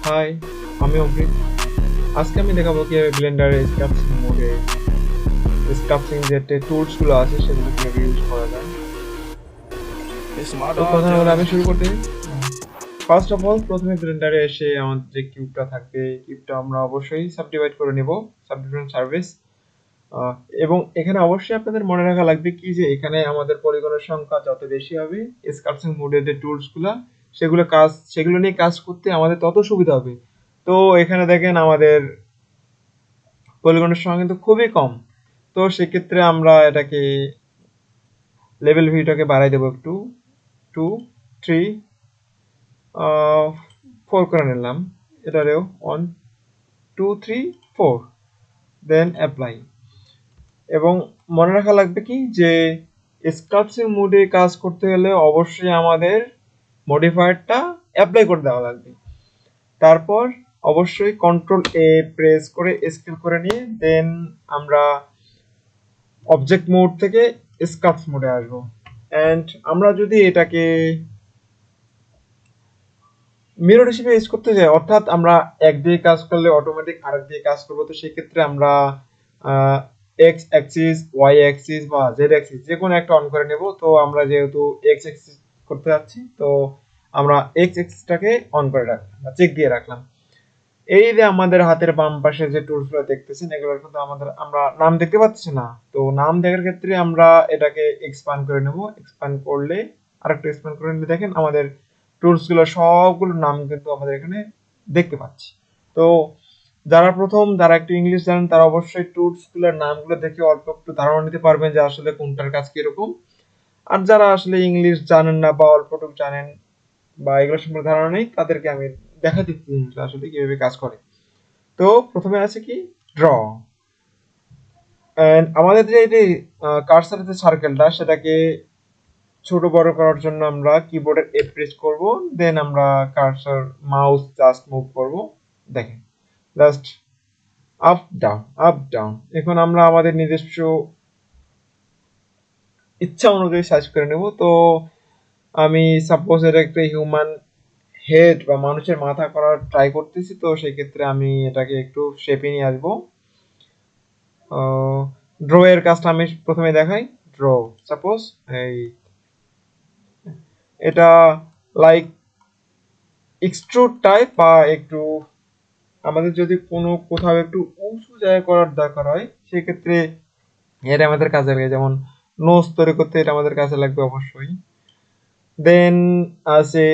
High, আমি অমৃত। আজকে আমি দেখাবো কিভাবে ব্লেন্ডারে স্ক্রাপসিং মোডে স্ক্রাপসিং যে টুলস গুলো আছে সেগুলো কিভাবে ইউজ করা যায়। It's my তো dog, কথা না বলে আমি Joe. শুরু করতে ফার্স্ট অফ অল প্রথমে ব্লেন্ডারে এসে আমাদের যে কিউবটা থাকবে কিউবটা আমরা অবশ্যই সাবডিভাইড করে নেব, সাবডিভিশন সার্ভিস। এবং এখানে অবশ্যই আপনাদের মনে রাখা লাগবে কি যে এখানে আমাদের পলিগনের সংখ্যা যত বেশি হবে স্ক্রাপসিং মোডের যে টুলস গুলা সেগুলো নিয়ে কাজ করতে আমাদের তত সুবিধা হবে। তো এখানে দেখেন আমাদের পলিগনের সংখ্যা কিন্তু খুবই কম। তো সেক্ষেত্রে আমরা এটাকে লেভেল ভিউটাকে বাড়াই দেবো একটু, 2 3 4 করে নিলাম। এটারেও 1 2 3 4 দেন অ্যাপ্লাই। এবং মনে রাখা লাগবে কি যে স্কাল্পসিং মোডে কাজ করতে হলে অবশ্যই আমাদের মডিফায়ারটা অ্যাপ্লাই করে দেওয়া লাগবে। তারপর অবশ্যই কন্ট্রোল এ প্রেস করে স্কেল করে নিয়ে দেন আমরা অবজেক্ট মোড থেকে স্কাল্পস মোডে আসবো। এন্ড আমরা যদি এটাকে মিরর হিসেবে ইউজ করতে যাই, অর্থাৎ আমরা এক দিয়ে কাজ করলে অটোমেটিক আরেক দিয়ে কাজ করবো, তো সেক্ষেত্রে আমরা এক্স অ্যাক্সিস, ওয়াই অ্যাক্সিস বা জেড অ্যাক্সিস যে কোনো একটা অন করে নেব। তো আমরা যেহেতু এক্স অ্যাক্সিস করতে যাচ্ছি, তো আমরা এক্স অ্যাক্সিসটাকে অন করে রাখলাম বা চেক দিয়ে রাখলাম। এই যে আমাদের হাতের বাম পাশে যে টুলসগুলো দেখতেছেন এগুলোর কিন্তু আমরা নাম দেখতে পাচ্ছি না। তো নাম দেখার ক্ষেত্রে আমরা এটাকে এক্সপ্যান্ড করে নেব। এক্সপ্যান্ড করলে আরেকটু এক্সপ্যান্ড করে নিলে দেখেন আমাদের টুলসগুলো সবগুলোর নাম কিন্তু আমাদের এখানে দেখতে পাচ্ছি। তো যারা একটু ইংলিশ জানেন তারা অবশ্যই টুলসগুলোর নামগুলো দেখে অল্প একটু ধারণা নিতে পারবেন যে আসলে কোনটার কাজ কিরকম। আর যারা আসলে ইংলিশ জানেন না বা অল্পটুকু জানেন বা এগুলো সম্পর্কে ধারণা নেই তাদেরকে আমি দেখা দিচ্ছি জিনিসটা আসলে কিভাবে কাজ করে। তো প্রথমে আছে কি ড্র, এন্ড আমাদের যে কার্সারের যে সার্কেলটা সেটাকে ছোট বড় করার জন্য আমরা কিবোর্ডের এ প্রেস করব, দেন আমরা কার্সার মাউস জাস্ট মুভ করব। দেখেন just up down up down. এখন আমরা আমাদের নিজস্ব ইচ্ছা অনুযায়ী সার্চ করে নেব। তো আমি সাপোজ এটা একটা হিউম্যান হেড বা মানুষের মাথা করার ট্রাই করতেছি, তো সেই ক্ষেত্রে আমি এটাকে একটু শেপে নিয়ে আসবো। ড্র এর কাজটা আমি প্রথমে দেখাই। ড্র সাপোজ এই এটা লাইক এক্সট্রুড টাইপ বা একটু আমাদের যদি কোনো কোথাও একটু উঁচু জায়গা করার দরকার হয় সেক্ষেত্রে এটা আমাদের কাজে লাগে। যেমন নোজ তৈরি করতে এটা আমাদের কাজে লাগবে অবশ্যই। দেন আছে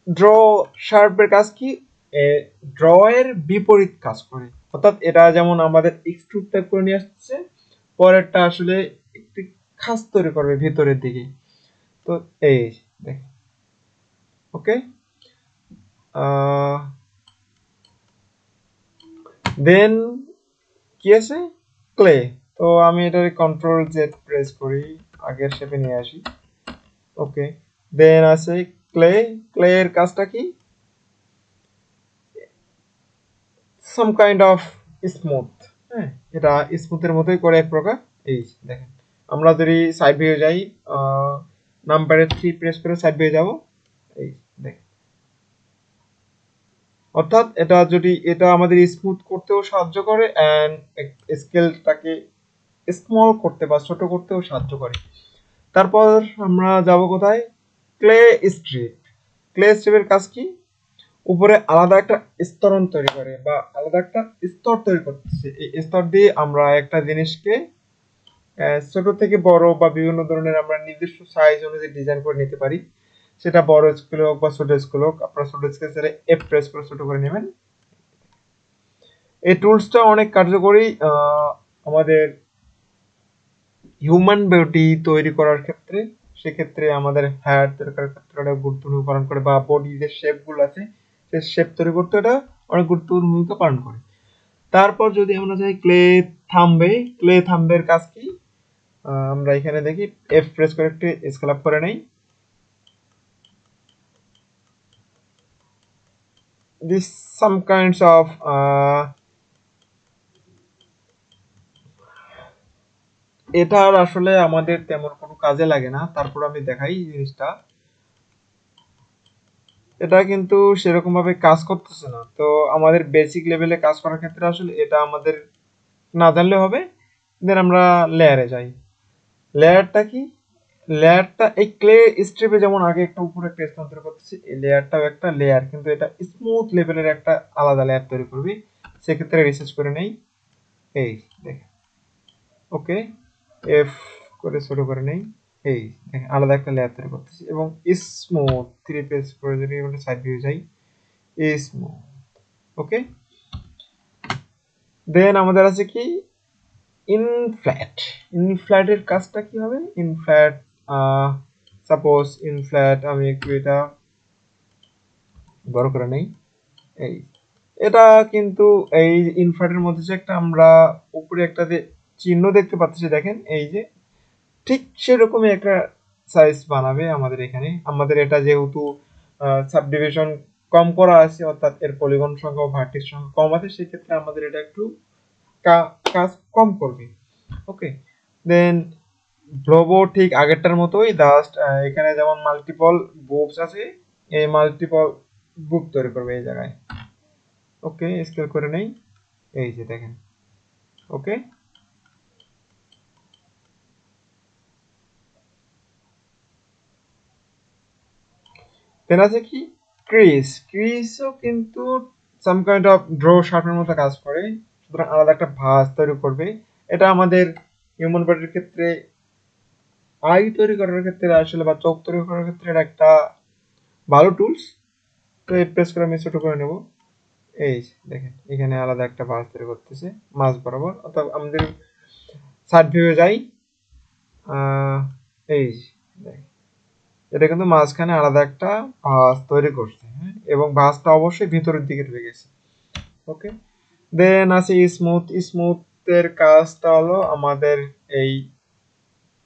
ড্র। শার্পের কাজ কি? ড্র এর বিপরীত কাজ করে, অর্থাৎ এটা যেমন আমাদের এক্সট্রুড টাইপ করে নিয়ে আসছে, পরেরটা আসলে একটু খাস তৈরি করবে ভিতরের দিকে। তো এই দেখ, ওকে। দেন কি আছে? ক্লে। তো আমি এটার কন্ট্রোল জেড প্রেস করি, আগের শেপে নিয়ে আসি। ওকে। দেন আছে ক্লে। ক্লে এর কাজটা কি? Some kind of smooth. হ্যাঁ, এটা স্মুথের মতোই করে এক প্রকার। এই দেখেন, আমরা যদি সাইড ভিউ যাই, নাম্বারে 3 প্রেস করে সাইড ভিউ যাব। এই দেখেন, অর্থাৎ এটা আমাদের স্মুথ করতেও সাহায্য করে এন্ড স্কেলটাকে স্মল করতে বা ছোট করতেও সাহায্য করে। তারপর আমরা যাব কোথায়? Clay strip. ক্লে স্ট্রিপের কাজ কি? উপরে আলাদা একটা স্তরণ তৈরি করে বা আলাদা একটা স্তর তৈরি করতেছে। এই স্তর দিয়ে আমরা একটা জিনিসকে ছোট থেকে বড় বা বিভিন্ন ধরনের আমরা নিজস্ব সাইজ অনুযায়ী ডিজাইন করে নিতে পারি। সেটা বড় স্কেল হোক বা ছোট স্কেল হোক, আপনারা ছোট স্কেল এফ প্রেস করে ছোট করে নেবেন। এই টুলসটা অনেক কার্যকরী আমাদের হিউম্যান বডি তৈরি করার ক্ষেত্রে। সেক্ষেত্রে আমাদের হেয়ার তৈরি করার ক্ষেত্রে অনেক গুরুত্বপূর্ণ পালন করে, বা বডি যে শেপ গুলো আছে সেই শেপ তৈরি করতে এটা অনেক গুরুত্বপূর্ণ ভূমিকা পালন করে। তারপর যদি আমরা যাই ক্লে থাম্বে। ক্লে থাম্বের কাজ কি? আমরা এখানে দেখি এফ প্রেস করে একটু স্কেল আপ করে নেই। দিস সাম কাইন্ডস অফ এটা আর আসলে আমাদের তেমন কোনো কাজে লাগে না, তারপর আমি দেখাই জিনিসটা। এটা কিন্তু সেরকম ভাবে কাজ করতেছে না। তো আমাদের বেসিক লেভেলে কাজ করার ক্ষেত্রে আসলে এটা আমাদের না জানলে হবে। দেন আমরা লেয়ারে যাই। লেয়ারটা কি? লেয়ারটা এই ক্লে স্ট্রিপে যেমন আগে একটা উপরে একটা স্থানান্তর করতেছি, এই লেয়ারটাও একটা লেয়ার, কিন্তু এটা স্মুথ লেভেলের একটা আলাদা লেয়ার তৈরি করবি। সেক্ষেত্রে রিসার্চ করে নেই। এই দেখেন, ওকে, এফ করে ছোট করে নেই। এই দেখেন আলাদা একটা লেয়ার তৈরি করতেছি এবং স্মুথ থ্রি পেজ করে যদি আমরা সাইড ভিউ যাই, স্মুথ, ওকে। দেন আমাদের আছে কি ইনফ্ল্যাট। ইনফ্ল্যাটের কাজটা কি হবে? ইনফ্ল্যাট, সাপোজ ইনফ্ল্যাট আমি একটু এটা বড় করে নেই। এই এটা কিন্তু এই ইনফ্ল্যাটের মধ্যে যে একটা আমরা উপরে একটা যে চিহ্ন দেখতে পাচ্ছি, দেখেন এই যে ঠিক সেরকমই একটা সাইজ বানাবে আমাদের এখানে। আমাদের এটা যেহেতু সাবডিভিশন কম করা আছে, অর্থাৎ এর পলিগন সংখ্যা ও ভার্টেক্স সংখ্যা কম আছে, সেক্ষেত্রে আমাদের এটা একটু কাজ কম করবে, ওকে। দেন গ্লোবো ঠিক আগেরটার মতোই, জাস্ট এখানে যেমন মাল্টিপল বুকস আছে, এই মাল্টিপল বুক তৈরি করবে এই জায়গায়, ওকে। স্কেল করে নেই, এই যে দেখেন, ওকে। দেন আছে কি ক্রিস। ক্রিসও কিন্তু সাম কাইন্ড অফ ড্র শার্পের মতো কাজ করে, সুতরাং আলাদা একটা ভাঁজ তৈরি করবে। এটা আমাদের হিউম্যান বডির ক্ষেত্রে আই তৈরি করার ক্ষেত্রে আসলে বা চোখ তৈরি করার ক্ষেত্রে এটা একটা ভালো টুলস। তো এই প্রেস করে আমি ছোট করে নেব। এই দেখেন এখানে আলাদা একটা ভাঁজ তৈরি করতেছে মাঝ বরাবর, অর্থাৎ আমাদের সাইড ভিউ যাই, এই দেখেন এটা কিন্তু মাঝখানে আলাদা একটা ভাঁজ তৈরি করছে, হ্যাঁ, এবং ভাঁজটা অবশ্যই ভিতরের দিকে ঢুকে গেছে, ওকে। দেন আছে স্মুথ। স্মুথের কাজটা হলো আমাদের এই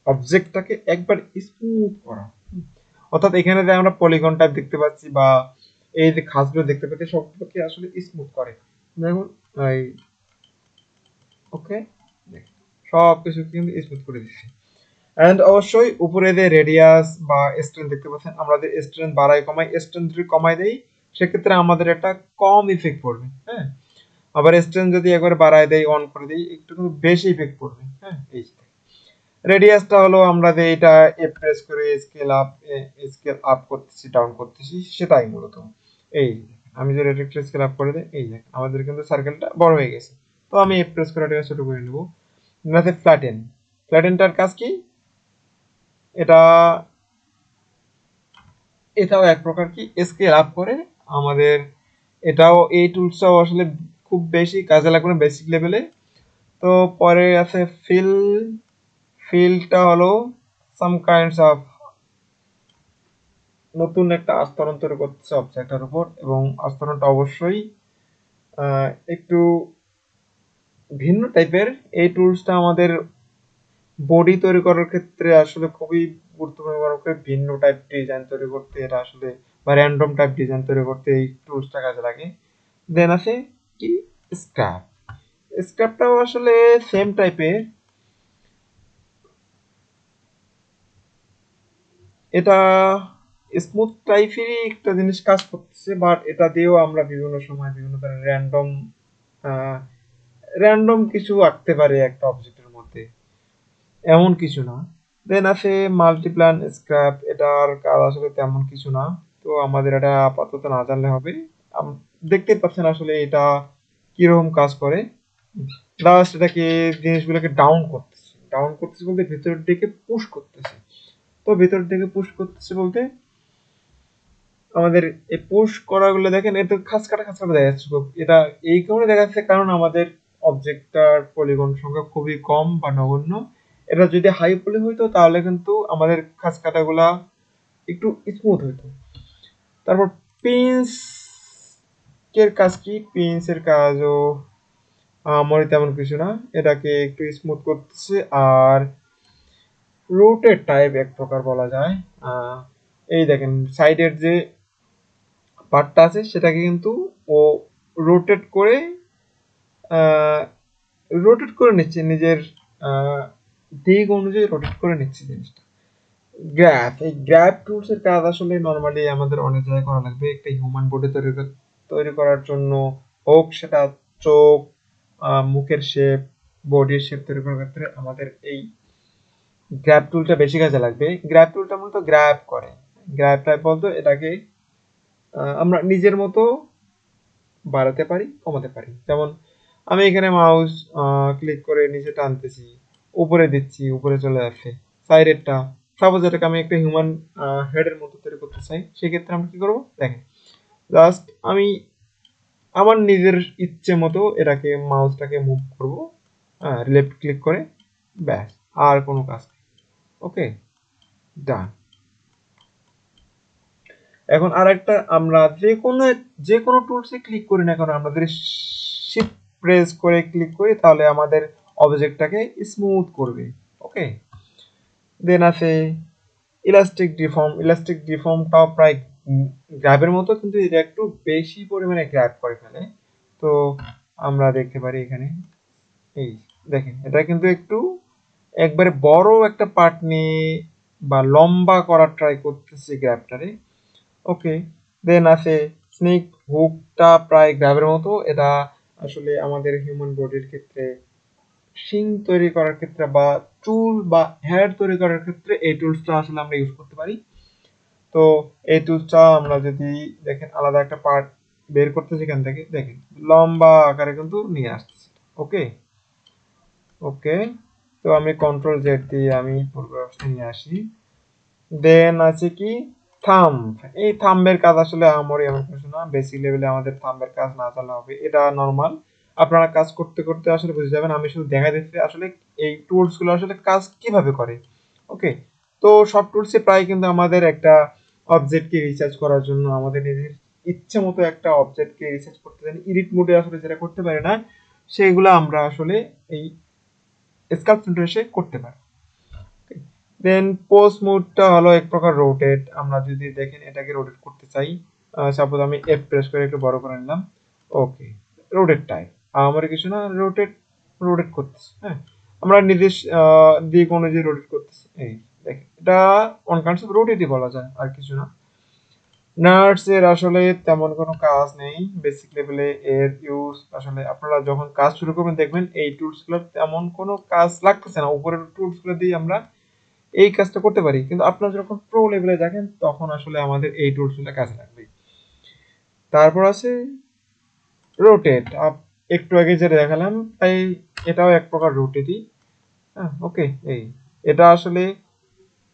অবজেক্টটাকে একবার স্মুথ করা, অর্থাৎ এখানে যে আমরা পলিগন টাইপ দেখতে পাচ্ছি বা এই যে খাসগুলো দেখতে পাচ্ছি সবগুলোকে আসলে স্মুথ করে। দেখুন এই, ওকে, সব কিছু কিন্তু স্মুথ করে দিচ্ছি। এন্ড অবশ্যই উপরে যে রেডিয়াস বা স্ট্রেন্থ দেখতে পাচ্ছেন, আমরা যে স্ট্রেন্থ বাড়াই কমাই, স্ট্রেন্থ যদি কমাই দেই সেক্ষেত্রে আমাদের একটা কম ইফেক্ট পড়বে, হ্যাঁ। আবার স্ট্রেন্থ যদি একবার বাড়ায় দেই, অন করে দেই, একটু কিন্তু বেশি ইফেক্ট পড়বে, হ্যাঁ। এই রেডিয়াসটা হলো আমরা যে এটা এফ প্রেস করে স্কেল আপ করতেছি, ডাউন করতেছি, সেটাই মূলত। এই আমি যদি এটা স্কেল আপ করে দিই, এই যে আমাদের কিন্তু সার্কেলটা বড় হয়ে গেছে। তো আমি এফ প্রেস করে এটা ছোট করে নেব। আছে ফ্ল্যাটেন। ফ্ল্যাটেনটার কাজ কি? এটা এটাও এক প্রকার কি স্কেল আপ করে আমাদের। এটাও এই টুলসটাও আসলে খুব বেশি কাজে লাগবে না বেসিক লেভেলে। তো পরে আছে ফিল। ফিলটা হলো সাম কাইন্ডস অফ নতুন একটা আস্তরণ তৈরি করতেছে অবজেক্টের উপর, এবং আস্তরণটা অবশ্যই একটু ভিন্ন টাইপের। এই টুলসটা আমাদের বডি তৈরি করার ক্ষেত্রে আসলে খুবই গুরুত্বপূর্ণ ব্যবহার করে। ভিন্ন টাইপ ডিজাইন তৈরি করতে এটা আসলে, বা র্যান্ডম টাইপ ডিজাইন তৈরি করতে এই টুলসটা কাজে লাগে। দেন আছে কি স্ক্র্যাপ। স্ক্র্যাপটাও আসলে সেম টাইপের। এটা স্মুথ টাইপেরই একটা জিনিস কাজ করতেছে, বাট এটা দিয়েও আমরা বিভিন্ন সময় বিভিন্ন ধরনের র্যান্ডম কিছু আঁকতে পারি একটা অবজেক্টের মধ্যে, এমন কিছু না। দেন আছে মাল্টিপ্ল্যান স্ক্র্যাপ। এটার কাজ আসলে তেমন কিছু না, তো আমাদের এটা আপাতত না জানলে হবে। দেখতে পাচ্ছেন আসলে এটা কিরকম কাজ করে। জাস্ট এটাকে জিনিসগুলোকে ডাউন করতেছে বলতে ভেতরের দিকে পুশ করতেছে। তো ভেতরের দিকে পুশ করতেছে বলতে আমাদের এই পুশ করাগুলো দেখেন এত খাঁজ কাটা দেখা যাচ্ছে খুব। এটা এই কারণে দেখা যাচ্ছে কারণ আমাদের অবজেক্টটার পলিগন সংখ্যা খুবই কম বা নগণ্য। এটা যদি হাই পলি হইতো তাহলে কিন্তু আমাদের খাঁজ কাটাগুলা একটু স্মুথ হইতো। তারপর পিন্স এর কাজ কি? পিন্স এর কাজও আমার তেমন কিছু না, এটাকে একটু স্মুথ করতেছে। আর রোটেট টাইপ এক প্রকার বলা যায়। এই দেখেন সাইডের যে পার্টটা আছে সেটাকে কিন্তু ও রোটেট করে রোটেট করে নিচ্ছে নিজের আহ, দিক অনুযায়ী রোটেট করে নিচ্ছে জিনিসটা। গ্রাফ, এই গ্রাফ টুলস এর কাজ আসলে নরমালি আমাদের অনেক জায়গায় করা লাগবে। একটা হিউম্যান বডি তৈরি করার জন্য হোক সেটা চোখ, মুখের শেপ, বডির শেপ তৈরি করার ক্ষেত্রে আমাদের এই গ্র্যাব টুলটা বেশি কাজে লাগবে। গ্র্যাব টুলটা মূলত গ্র্যাব করে। গ্র্যাব টাইপ বলতে এটাকে আমরা নিজের মতো বাড়াতে পারি, কমাতে পারি। যেমন আমি এখানে মাউস ক্লিক করে নিচে টানতেছি, উপরে দিচ্ছি, উপরে চলে যাচ্ছে। সাইডেরটা সাপোজ এটাকে আমি একটা হিউম্যান হেডের মতো তৈরি করতে চাই, সেক্ষেত্রে আমরা কি করব দেখেন, জাস্ট আমি আমার নিজের ইচ্ছে মতো এটাকে মাউসটাকে মুভ করব, লেফট ক্লিক করে, ব্যাস, আর কোনো কাজ নেই। ওকে, ডান। এখন আরেকটা, আমরা যে কোনো টুলসে ক্লিক করি না কেন, আমরা যদি শিফট প্রেস করে ক্লিক করি তাহলে আমাদের অবজেক্টটাকে স্মুথ করবে। ওকে, দেন আছে ইলাস্টিক ডিফর্মটাও প্রায় গ্র্যাবের মতো, কিন্তু এটা একটু বেশি পরিমাণে গ্র্যাব করে ফেলে। তো আমরা দেখতে পারি এখানে, এই দেখেন, এটা কিন্তু একটু একবারে বড় একটা পার্ট নিয়ে বা লম্বা করার ট্রাই করতেছে গ্র্যাবটারে। ওকে, দেন আছে স্নেক হুকটা প্রায় গ্র্যাবের মতো। এটা আসলে আমাদের হিউম্যান বডির ক্ষেত্রে শিং তৈরি করার ক্ষেত্রে বা চুল বা হেয়ার তৈরি করার ক্ষেত্রে এই টুলসটা আসলে আমরা ইউজ করতে পারি। তো এই টুলসটা আমরা যদি দেখেন আলাদা একটা পার্ট বের করতেছি এখান থেকে, দেখেন লম্বা আকারে কিন্তু নিয়ে আসতেছি। ওকে, ওকে, তো আমি কন্ট্রোল জেড দিয়ে আমি পূর্ব অবস্থায় নিয়ে আসি। দেন আছে কি থাম্ব। এই থাম্বের কাজ আসলে আমারই এমন কিছু না, বেসিক লেভেলে আমাদের থাম্বের কাজ না জানলে হবে, এটা নর্মাল। আপনারা কাজ করতে করতে আসলে বুঝে যাবেন। আমি শুধু দেখা দিচ্ছি আসলে এই টুলস গুলো আসলে কাজ কিভাবে করে। ওকে, তো সব টুলসে প্রায় কিন্তু আমাদের একটা অবজেক্টকে রিসার্চ করার জন্য আমাদের নিজের ইচ্ছে মতো একটা অবজেক্টকে রিসার্চ করতে জানি, এডিট মোডে আসলে যেটা করতে পারি না সেগুলো আমরা আসলে এই স্কাল্পচার এসে করতে পারি। দেন পোস্ট মোডটা হলো এক প্রকার রোটেট। আমরা যদি দেখেন এটাকে রোটেট করতে চাই, সাপোজ আমি এফ প্রেস করে একটু বড় করে নিলাম। ওকে, রোটেট টাইপ আমার কিছু না, রোটেট করতেছি। হ্যাঁ, আমরা নির্দেশ দিক অনুযায়ী রোটেট করতেছি। এই দেখেন, এটা অন কনসেপ্ট রোটেটই বলা যায়, আর কিছু না। নার্স এর আসলে তেমন কোনো কাজ নেই বেসিক লেভেলে। এর ইউজ আসলে আপনারা যখন কাজ শুরু করবেন দেখবেন এই টুলস গুলোর তেমন কোনো কাজ লাগতেছে না, উপরের টুলস গুলো দিয়ে আমরা এই কাজটা করতে পারি। কিন্তু আপনারা যখন প্রো লেভেলে দেখেন তখন আসলে আমাদের এই টুলসগুলো কাজে লাগবে। তারপর আছে রোটেট আপ, একটু আগে যেটা দেখালাম, তাই এটাও এক প্রকার রোটেটই। হ্যাঁ, ওকে, এই এটা আসলে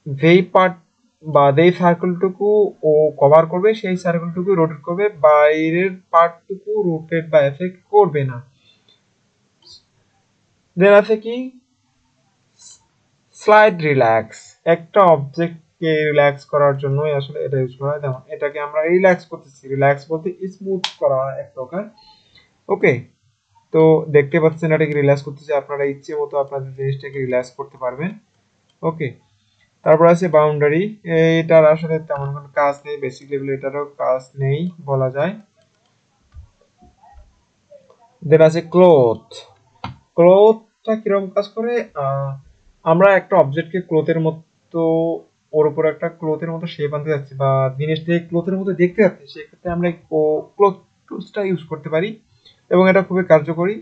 যেই পার্ট বা যেই সার্কেলটুকু ও কভার করবে সেই সার্কেলটুকু রোটেট করবে, বাইরের পার্টটুকু রোটেট বা এফেক্ট করবে না। দেন আছে কি স্লাইড রিল্যাক্স, একটা অবজেক্টকে রিল্যাক্স করার জন্যই আসলে এটা ইউজ করা হয়। যেমন এটাকে আমরা রিল্যাক্স করতেছি, রিল্যাক্স বলতে স্মুথ করা এক প্রকার। ওকে, তো দেখতে পাচ্ছেন এটাকে রিল্যাক্স করতেছি, আপনারা ইচ্ছে মতো আপনাদের জিনিসটাকে রিল্যাক্স করতে পারবেন। ওকে, তারপর আছে বাউন্ডারি। এটার আসলে তেমন কোনো কাজ নেই, বেসিক লেভেলে এটারও কাজ নেই বলা যায়। দেন আছে ক্লোথ। ক্লোথটা কিরকম কাজ করে, আমরা একটা অবজেক্টকে ক্লোথের মতো, ওর উপর একটা ক্লোথের মতো শেপ আনতে যাচ্ছি বা জিনিসটাকে ক্লোথের মতো দেখতে যাচ্ছি, সেক্ষেত্রে আমরা ক্লোথ টুলসটা ইউজ করতে পারি এবং এটা খুবই কার্যকরী।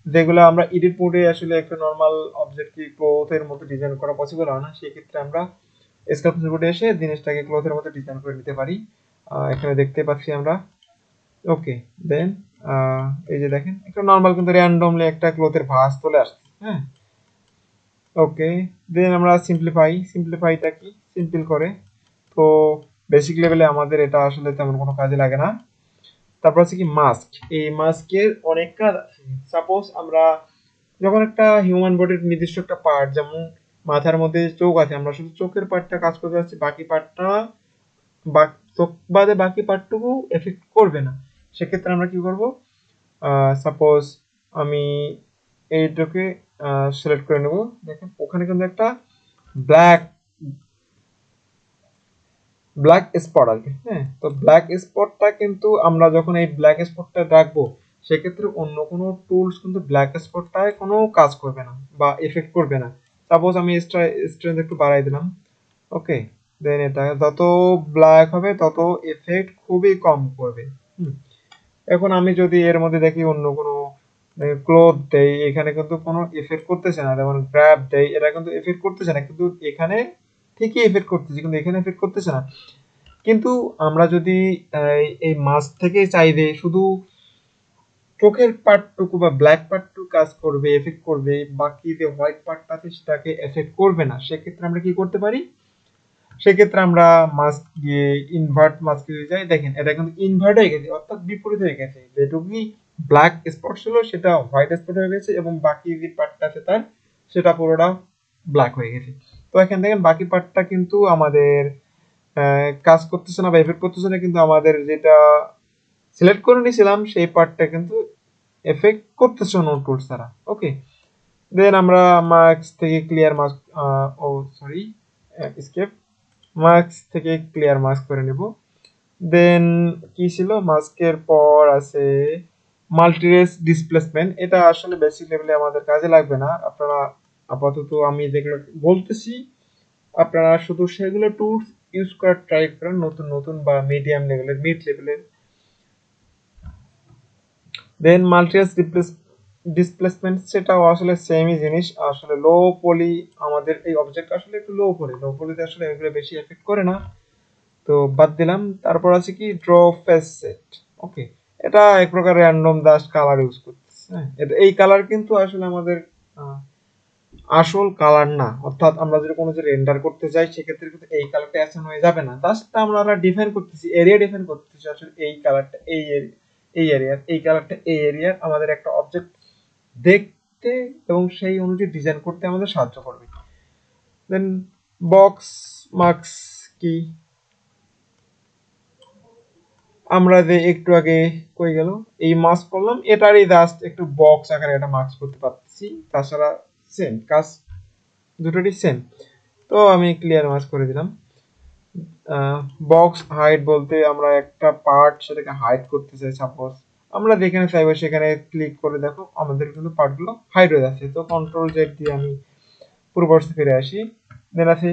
যেগুলো আমরা এডিট মোডে আসলে একটা নর্মাল অবজেক্টকে ক্লোথের মতো ডিজাইন করা পসিবল হয় না, সেক্ষেত্রে আমরা স্কাল্পচার বোর্ডে এসে জিনিসটাকে ক্লোথের মতো ডিজাইন করে নিতে পারি। এখানে দেখতে পাচ্ছি আমরা। ওকে, দেন এই যে দেখেন একটা নর্মাল কিন্তু র্যান্ডমলি একটা ক্লথের ভাঁজ চলে আসছে। হ্যাঁ, ওকে, দেন আমরা সিম্পলিফাইটা কি সিম্পল করে। তো বেসিক লেভেলে আমাদের এটা আসলে তেমন কোনো কাজে লাগে না। তারপর আছে কি মাস্ক। এই মাস্কের অনেক কাজ আছে। সাপোজ আমরা যখন একটা হিউম্যান বডির নির্দিষ্ট একটা পার্ট, যেমন মাথার মধ্যে চোখ আছে, আমরা শুধু চোখের পার্টটা কাজ করতে যাচ্ছি, বাকি পার্টটা চোখ বাদে বাকি পার্টটুকু এফেক্ট করবে না। সেক্ষেত্রে আমরা কি করব, সাপোজ আমি এইটাকে সিলেক্ট করে নেব। দেখেন ওখানে কিন্তু একটা ব্ল্যাক ব্ল্যাক স্পট আছে। হ্যাঁ, তো ব্ল্যাক স্পটটা কিন্তু আমরা যখন এই ব্ল্যাক স্পটটা রাখবো, সেক্ষেত্রে অন্য কোনো টুলস কিন্তু ব্ল্যাক স্পটটায় কোনো কাজ করবে না বা এফেক্ট করবে না। সাপোজ আমি স্ট্রেংথ একটু বাড়াই দিলাম। ওকে, দেন এটা যত ব্ল্যাক হবে তত এফেক্ট খুবই কম করবে। হুম। এখন আমি যদি এর মধ্যে দেখি অন্য কোনো ক্লোথ দেই, এখানে কিন্তু কোনো এফেক্ট করতেছে না। যেমন গ্র্যাব দেই, এটা কিন্তু এফেক্ট করতেছে না, কিন্তু এখানে ঠিকই এফেক্ট করতেছে, কিন্তু এখানে এফেক্ট করতেছে না। কিন্তু আমরা যদি এই মাছ থেকে চাইলে শুধু চোখের পার্টটুকু বা ব্ল্যাক পার্টটুকু কাজ করবে, এফেক্ট করবে, বাকি যে হোয়াইট পার্টটা আছে সেটাকে এফেক্ট করবে না, সেক্ষেত্রে আমরা কি করতে পারি? সেক্ষেত্রে আমরা মাস্ক দিয়ে ইনভার্ট মাস্কে যাই। দেখেন এটা কিন্তু ইনভার্ট হয়ে গেছে, অর্থাৎ বিপরীত হয়ে গেছে। যেটুকুই ব্ল্যাক স্পট ছিল সেটা হোয়াইট স্পট হয়ে গেছে, এবং বাকি যে পার্টটা আছে তার সেটা পুরোটা ব্ল্যাক হয়ে গেছে। তো এখান থেকে বাকি পার্টটা কিন্তু আমাদের কাজ করতেছে না বা এফেক্ট করতেছে না, কিন্তু আমাদের যেটা সিলেক্ট করে নিয়েছিলাম সেই পার্টটা কিন্তু এফেক্ট করতেছে অন্য টুলস দ্বারা। ওকে, দেন আমরা মার্কস থেকে ক্লিয়ার মার্ক, ও সরি, স্কেপ, মার্কস থেকে ক্লিয়ার মাস্ক করে নেব। দেন কি ছিল, মাস্কের পর আছে মাল্টিরেস ডিসপ্লেসমেন্ট। এটা আসলে বেসিক লেভেলে আমাদের কাজে লাগবে না, আপনারা আপাতত আমি যেগুলো বলতেছি আপনারা শুধু সেগুলো টুলস ইউজ করার ট্রাই করেন, নতুন নতুন বা মিডিয়াম লেভেলের, মিড লেভেলের। দেন মাল্টিরেস ডিসপ্লেসমেন্ট, সেটাও আসলে সেমই জিনিস। আসলে লো পলি, আমাদের এই অবজেক্ট আসলে একটু লো পলি, লো পলিতে আসলে এগুলো বেশি এফেক্ট করে না, তো বাদ দিলাম। তারপর আছে কি ড্র ফেস সেট। ওকে, এটা এক প্রকার র্যান্ডম জাস্ট কালার ইউজ করতেছে। হ্যাঁ, এই কালার কিন্তু আসলে আমাদের আহ, আসল কালার না, অর্থাৎ আমরা যদি কোনো যে রেন্ডার করতে যাই সেক্ষেত্রে কিন্তু এই কালারটা অ্যাসাইন হয়ে যাবে না, জাস্ট আমরা ডিফাইন করতেছি, এরিয়া ডিফাইন করতেছি। আসলে এই কালারটা এই এরিয়ার, এই কালারটা এই এরিয়ার, আমাদের একটা অবজেক্ট দেখতে এবং সেই অনুযায়ী ডিজাইন করতে আমাদের সাহায্য করবে। দেন বক্স মার্কস কি, আমরা যে একটু আগে কই গেল, এই মাস্ক করলাম, এটারই জাস্ট একটু বক্স আকারে একটা মাস্ক করতে পারতেছি, তাছাড়া সেম কাজ, দুটোরই সেম। তো আমি ক্লিয়ার মাস্ক করে দিলাম। বক্স হাইড বলতে আমরা একটা পার্ট সেটাকে হাইড করতে চাই, সাপোজ আমরা যেখানে চাইবো সেখানে ক্লিক করে দেখো আমাদের কিন্তু পার্টগুলো হাইড হয়ে যাচ্ছে। তো কন্ট্রোল জেড দিয়ে আমি পূর্ববর্তী ফিরে আসি। দেন আছে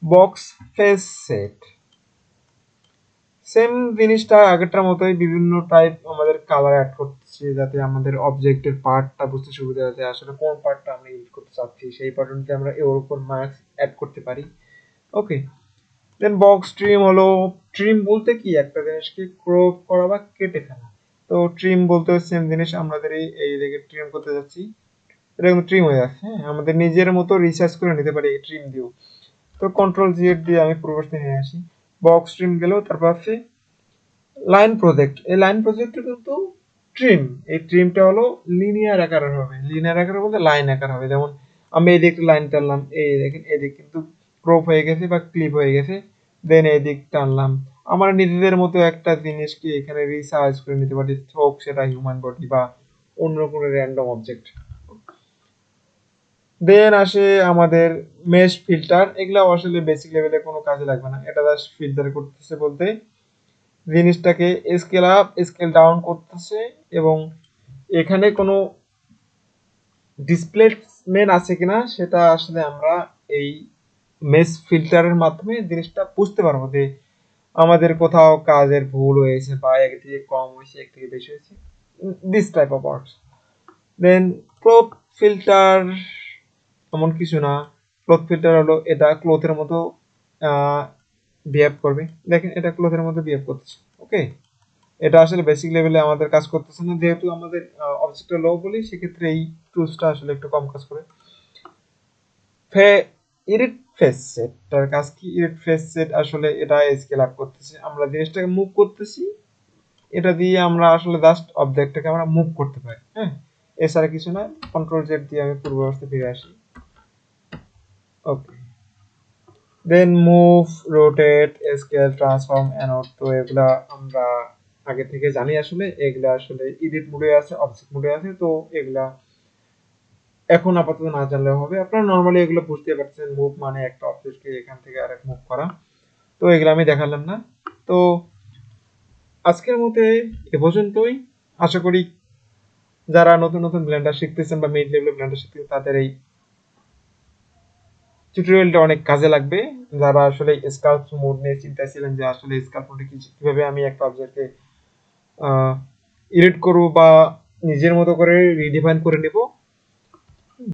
বক্স ফেস সেট, সেম জিনিসটা আগেরটার মতোই, বিভিন্ন টাইপ আমাদের কালার অ্যাড করতেছি যাতে আমাদের অবজেক্টের পার্টটা বুঝতে সুবিধা হয়, আসলে কোন পার্টটা আমরা ইউজ করতে চাচ্ছি সেই পার্ট অনুযায়ী আমরা এর উপর মার্কস অ্যাড করতে পারি। ওকে, দেন বক্স ট্রিম হলো, ট্রিম বলতে কি একটা জিনিসকে ক্রপ করা বা কেটে ফেলা। তো ট্রিম বলতে সেম জিনিস, আমাদের এই দিকে ট্রিম করতে যাচ্ছি, এটা কিন্তু ট্রিম হয়ে যাচ্ছে। হ্যাঁ, আমাদের নিজের মতো রিসার্চ করে নিতে পারি এই ট্রিম দিয়েও। তো কন্ট্রোল জেড দিয়ে আমি পূর্ববর্তী নিয়ে আসি, বক্স ট্রিম গেল। তারপর আছে লাইন প্রজেক্ট, এই লাইন প্রজেক্টে কিন্তু ট্রিম, এই ট্রিমটা হলো লিনিয়ার আকারের হবে, লিনিয়ার আকারে বলতে লাইন আকার হবে। যেমন আমি এই দিকটা লাইন টানলাম, এই দেখেন এদিক কিন্তু ক্রপ হয়ে গেছে বা ক্লিপ হয়ে গেছে, দেন এই দিক টানলাম, আমরা নিজেদের মতো একটা জিনিসকে এখানে রিসার্চ করে নিতে পারি, হোক সেটা হিউম্যান বডি বা অন্য কোনো র্যান্ডম অবজেক্ট। দেন আসে আমাদের মেশ ফিল্টার, এগুলা আসলে বেসিক লেভেলে কোনো কাজে লাগবে না, এটা জাস্ট ফিল্টার করতেছে বলতে জিনিসটাকে স্কেল আপ স্কেল ডাউন করতেছে, এবং এখানে কোনো ডিসপ্লেসমেন্ট আছে কিনা সেটা আসলে আমরা এই মেশ ফিল্টারের মাধ্যমে জিনিসটা বুঝতে পারবো যে আমাদের কোথাও কাজের ভুল হয়েছে বা একদিকে কম হয়েছে একদিকে বেশি হয়েছে, this type of works. Then cloth filter এমন কিছু না, ক্লথ ফিল্টার হলো এটা ক্লথের মতো বিহেভ করবে। দেখেন এটা ক্লথের মতো বিহেভ করতেছে। ওকে, এটা আসলে বেসিক লেভেলে আমাদের কাজ করতেছে না, যেহেতু আমাদের অবজেক্টটা লো বলি, সেক্ষেত্রে এই টুলসটা আসলে একটু কম কাজ করে। ইরিট ফেস সেট, তার কাজ কি? ইরিট ফেস সেট আসলে এটা স্কেল আপ করতেছে, আমরা জিনিসটাকে মুভ করতেছি, এটা দিয়ে আমরা আসলে জাস্ট অবজেক্টটাকে আমরা মুভ করতে পারি। হ্যাঁ, এছাড়া কিছু না। কন্ট্রোল জেড দিয়ে আমি পূর্বাবস্থায় ফিরে আসি। Okay, then move, rotate, scale, transform, অ্যানোড, তো এগুলা আমরা আগে থেকে জানি। আসলে এগুলা আসলে এডিট মোডে আছে, অবজেক্ট মোডে আছে, তো এগুলা এখন আপাতত না জানলেও হবে, আপনারা নরমালি এগুলো বুঝতে পারছেন। মুভ মানে একটা অবজেক্টকে এখান থেকে আরেক মুভ করা, তো এগুলো আমি দেখালাম না। তো আজকের মতে এ পর্যন্তই। আশা করি যারা নতুন নতুন ব্লেন্ডার শিখতেছেন বা মিড লেভেল ব্লেন্ডার শিখতেছেন তাদের এই টিউটোরিয়ালটা অনেক কাজে লাগবে। যারা আসলে স্কাল্প মোড নিয়ে চিন্তায় ছিলেন যে আসলে স্কাল্প মোডে কিভাবে আমি একটা অবজেক্টকে এডিট করব বা নিজের মতো করে রিডিফাইন করে নিব,